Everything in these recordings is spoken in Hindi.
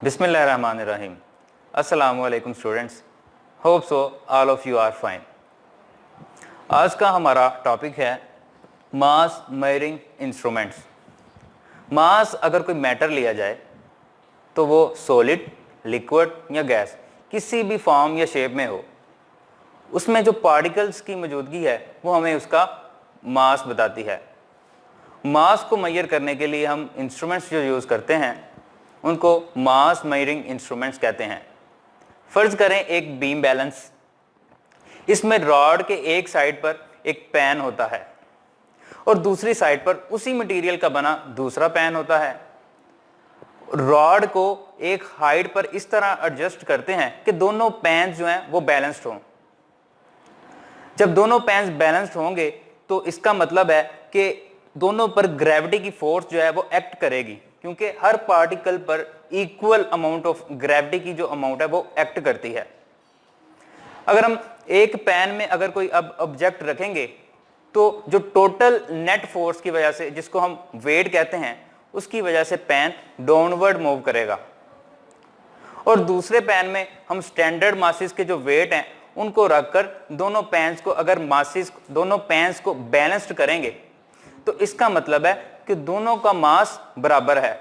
बिस्मिल्लाहिर्रहमानिर्रहीम। अस्सलामु अलैकुम students, hope so all of you are fine. आज का हमारा टॉपिक है मास मेजरिंग इंस्ट्रूमेंट्स। मास अगर कोई मैटर लिया जाए तो वो सॉलिड, लिक्विड या गैस किसी भी फॉर्म या शेप में हो, उसमें जो पार्टिकल्स की मौजूदगी है वो हमें उसका मास बताती है। मास को मेजर करने के लिए हम इंस्ट्रूमेंट्स जो यूज़ करते हैं उनको मास मेजरिंग इंस्ट्रूमेंट्स कहते हैं। फर्ज करें एक बीम बैलेंस, इसमें रॉड के एक साइड पर एक पैन होता है और दूसरी साइड पर उसी मटेरियल का बना दूसरा पैन होता है। रॉड को एक हाइट पर इस तरह एडजस्ट करते हैं कि दोनों पैन जो हैं वो बैलेंस्ड हों। जब दोनों पैन बैलेंस्ड होंगे तो इसका मतलब है कि दोनों पर ग्रेविटी की फोर्स जो है वो एक्ट करेगी, क्योंकि हर पार्टिकल पर इक्वल अमाउंट ऑफ ग्रेविटी की जो अमाउंट है वो एक्ट करती है। अगर हम एक पैन में अगर कोई अब ऑब्जेक्ट रखेंगे तो जो टोटल नेट फोर्स की वजह से, जिसको हम वेट कहते हैं, उसकी वजह से पैन डाउनवर्ड मूव करेगा। और दूसरे पैन में हम स्टैंडर्ड मासेस के जो वेट हैं उनको रखकर दोनों पैन्स को अगर मासेस दोनों पैन्स को बैलेंस्ड करेंगे तो इसका मतलब है कि दोनों का मास बराबर है।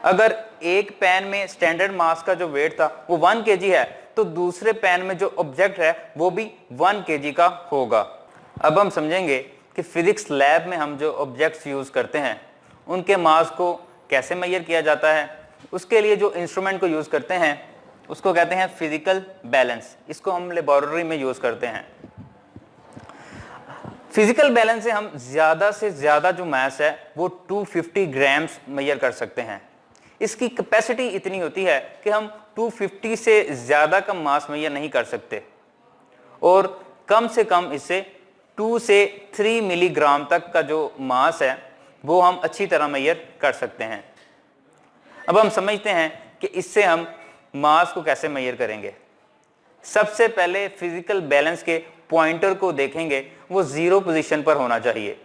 अगर एक पैन में स्टैंडर्ड मास का जो वेट था वो 1 kg है तो दूसरे पैन में जो ऑब्जेक्ट है वो भी 1 kg का होगा। अब हम समझेंगे कि फिजिक्स लैब में हम जो ऑब्जेक्ट्स यूज करते हैं उनके मास को कैसे मेजर किया जाता है। उसके लिए जो इंस्ट्रूमेंट को यूज करते हैं उसको कहते हैं फिजिकल बैलेंस। इसको हम लेबोरेटरी में यूज करते हैं। फिजिकल बैलेंस से हम ज़्यादा से ज़्यादा जो मास है वो 250 ग्राम्स मेजर कर सकते हैं। इसकी कैपेसिटी इतनी होती है कि हम 250 से ज़्यादा का मास मेजर नहीं कर सकते और कम से कम इससे 2 से 3 मिलीग्राम तक का जो मास है वो हम अच्छी तरह मेजर कर सकते हैं। अब हम समझते हैं कि इससे हम मास को कैसे मेजर करेंगे। सबसे पहले फिजिकल बैलेंस के पॉइंटर को देखेंगे, वो 0 पोजीशन पर होना चाहिए।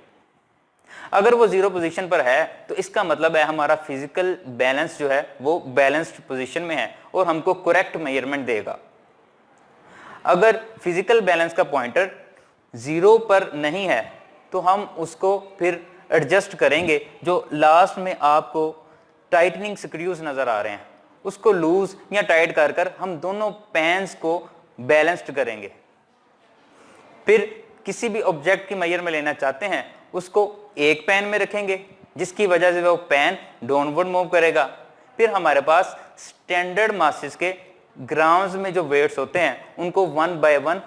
अगर वो 0 पोजीशन पर है तो इसका मतलब है हमारा फिजिकल बैलेंस जो है वो बैलेंस्ड पोजीशन में है और हमको करेक्ट मेजरमेंट देगा। अगर फिजिकल बैलेंस का पॉइंटर 0 पर नहीं है तो हम उसको फिर एडजस्ट करेंगे। जो लास्ट में आपको टाइटनिंग स्क्रूज नजर आ रहे हैं उसको लूज या टाइट कर कर हम दोनों पैन्स को बैलेंस्ड करेंगे। फिर किसी भी ऑब्जेक्ट की मेजर में लेना चाहते हैं उसको एक पैन में रखेंगे जिसकी वजह से वो पैन डाउनवर्ड मूव करेगा। फिर हमारे पास स्टैंडर्ड मासेस के ग्राम्स में जो वेट्स होते हैं उनको 1 by 1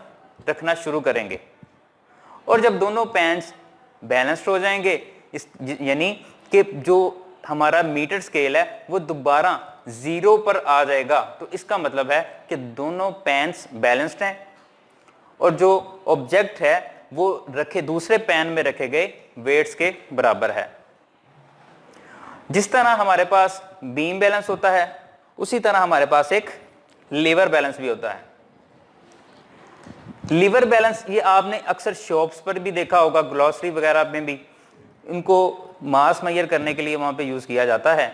रखना शुरू करेंगे और जब दोनों पैन्स बैलेंस्ड हो जाएंगे यानी कि जो हमारा मीटर स्केल है वो दोबारा 0 पर आ जाएगा तो इसका मतलब है कि दोनों पैन्स बैलेंस्ड हैं और जो ऑब्जेक्ट है वो रखे दूसरे पैन में रखे गए वेट्स के बराबर है। जिस तरह हमारे पास बीम बैलेंस होता है उसी तरह हमारे पास एक लीवर बैलेंस भी होता है। लीवर बैलेंस ये आपने अक्सर शॉप्स पर भी देखा होगा, ग्लॉसरी वगैरह में भी इनको मास मेजर करने के लिए वहां पे यूज किया जाता है।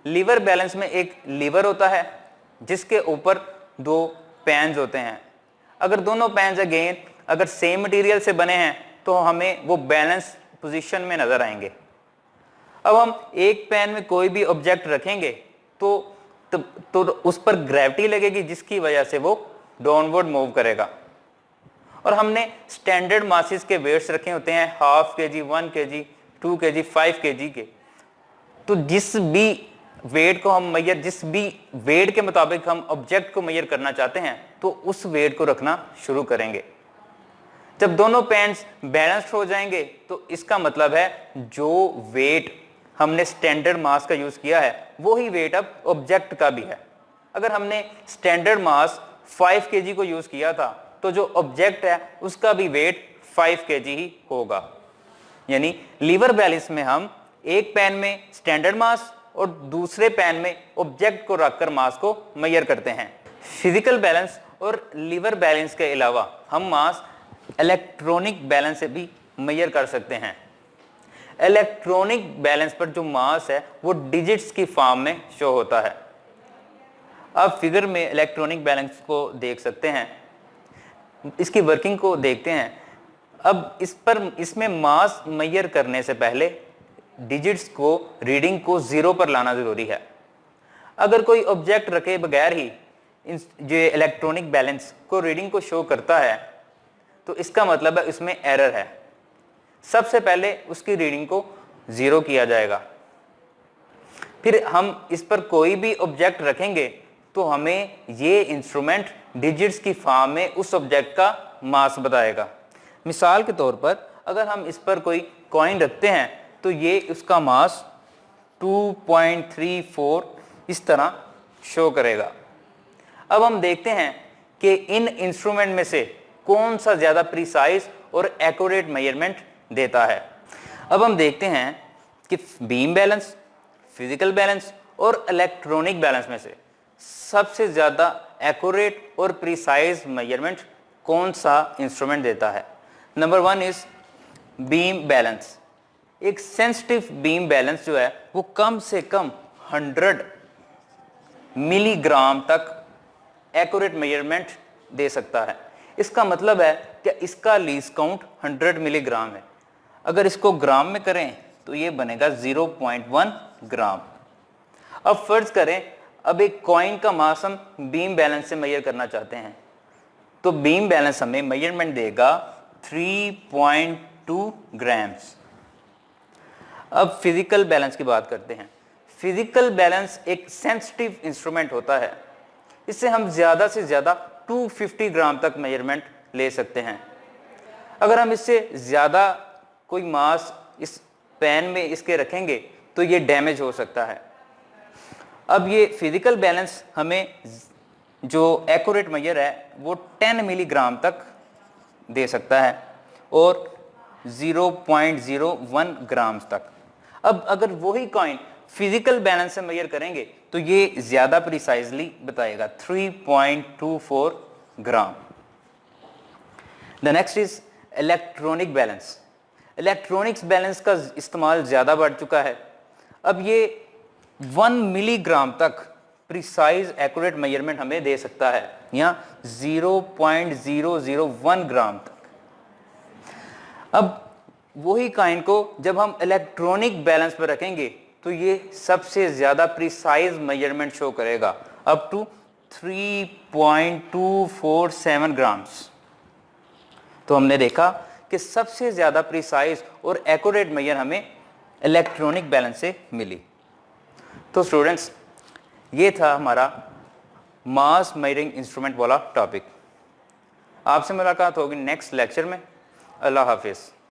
लीवर बैलेंस में एक लीवर होता है जिसके ऊपर 2 पैन्स होते हैं। अगर दोनों पैन्स अगेन अगर सेम मटेरियल से बने हैं तो हमें वो बैलेंस पोजीशन में नजर आएंगे। अब हम एक पैन में कोई भी ऑब्जेक्ट रखेंगे तो उस पर ग्रेविटी लगेगी जिसकी वजह से वो डाउनवर्ड मूव करेगा। और हमने स्टैंडर्ड मासेस के वेट्स रखे होते हैं 1/2 kg, 1 kg, 2 kg, 5 kg के। तो जिस भी वेट को हम मेजर जिस भी वेट के मुताबिक हम ऑब्जेक्ट को मेजर करना चाहते हैं तो उस वेट को रखना शुरू करेंगे। जब दोनों पैन्स बैलेंस्ड हो जाएंगे तो इसका मतलब है जो वेट हमने स्टैंडर्ड मास का यूज किया है वही वेट अब ऑब्जेक्ट का भी है। अगर हमने स्टैंडर्ड मास 5 kg को यूज किया था तो जो ऑब्जेक्ट है उसका भी वेट 5 kg ही होगा। यानी लीवर बैलेंस में हम एक पैन में स्टैंडर्ड मास और दूसरे पैन में ऑब्जेक्ट को रखकर मास को मेजर करते हैं। फिजिकल बैलेंस और लीवर बैलेंस के अलावा हम मास इलेक्ट्रॉनिक बैलेंस से भी मेजर कर सकते हैं। इलेक्ट्रॉनिक बैलेंस पर जो मास है वो डिजिट्स की फॉर्म में शो होता है। अब फिगर में इलेक्ट्रॉनिक बैलेंस को देख सकते हैं, इसकी वर्किंग को देखते हैं। अब इसमें मास मेजर करने से पहले डिजिट्स को, रीडिंग को 0 पर लाना जरूरी है। अगर कोई ऑब्जेक्ट रखे बगैर ही जो इलेक्ट्रॉनिक बैलेंस को, रीडिंग को शो करता है, तो इसका मतलब है इसमें एरर है। सबसे पहले उसकी रीडिंग को 0 किया जाएगा, फिर हम इस पर कोई भी ऑब्जेक्ट रखेंगे तो हमें ये इंस्ट्रूमेंट डिजिट्स की फॉर्म में उस ऑब्जेक्ट का मास बताएगा। मिसाल के तौर पर अगर हम इस पर कोई कॉइन रखते हैं तो ये उसका मास 2.34 इस तरह शो करेगा। अब हम देखते हैं कि इन इंस्ट्रूमेंट में से कौन सा ज़्यादा प्रिसाइज और एक्यूरेट मेजरमेंट देता है। अब हम देखते हैं कि बीम बैलेंस, फिजिकल बैलेंस और इलेक्ट्रॉनिक बैलेंस में से सबसे ज़्यादा एक्यूरेट और प्रिसाइज मेजरमेंट कौन सा इंस्ट्रूमेंट देता है। Number 1 is beam balance. एक सेंसिटिव बीम बैलेंस जो है वो कम से कम 100 मिलीग्राम तक एक्यूरेट मेजरमेंट दे सकता है। इसका मतलब है कि इसका लीस्ट काउंट 100 मिलीग्राम है। अगर इसको ग्राम में करें तो ये बनेगा 0.1 ग्राम। अब फर्ज करें अब एक कॉइन का मास हम बीम बैलेंस से मेजर करना चाहते हैं, तो बीम बैलेंस हमें मेजरमेंट देगा 3.2 ग्राम्स। अब फिजिकल बैलेंस की बात करते हैं। फिजिकल बैलेंस एक सेंसिटिव इंस्ट्रूमेंट होता है, इससे हम ज़्यादा से ज़्यादा 250 ग्राम तक मेजरमेंट ले सकते हैं। अगर हम इससे ज़्यादा कोई मास इस पेन में इसके रखेंगे तो ये डैमेज हो सकता है। अब ये फिजिकल बैलेंस हमें जो एक्यूरेट मेजर है वो 10 मिलीग्राम तक दे सकता है और 0.01 ग्राम्स तक। अब अगर वही कॉइन फिजिकल बैलेंस से मेजर करेंगे तो ये ज़्यादा प्रिसाइजली बताएगा 3.24 gram. The next is electronic balance. Electronics balance का इस्तेमाल ज़्यादा बढ़ चुका है। अब ये 1 मिलीग्राम तक प्रिसाइज एक्यूरेट मेजरमेंट हमें दे सकता है, यहाँ 0.001 ग्राम तक। अब वही कॉइन को जब हम इलेक्ट्रॉनिक बैलेंस पर रखेंगे तो ये सबसे ज़्यादा प्रिसाइज मेजरमेंट शो करेगा, अप टू 3.247 ग्राम्स। तो हमने देखा कि सबसे ज़्यादा प्रिसाइज और एक्यूरेट मेजर हमें इलेक्ट्रॉनिक बैलेंस से मिली। तो स्टूडेंट्स, ये था हमारा मास मेजरिंग इंस्ट्रूमेंट वाला टॉपिक। आपसे मुलाकात होगी नेक्स्ट लेक्चर में। अल्लाह हाफिज़।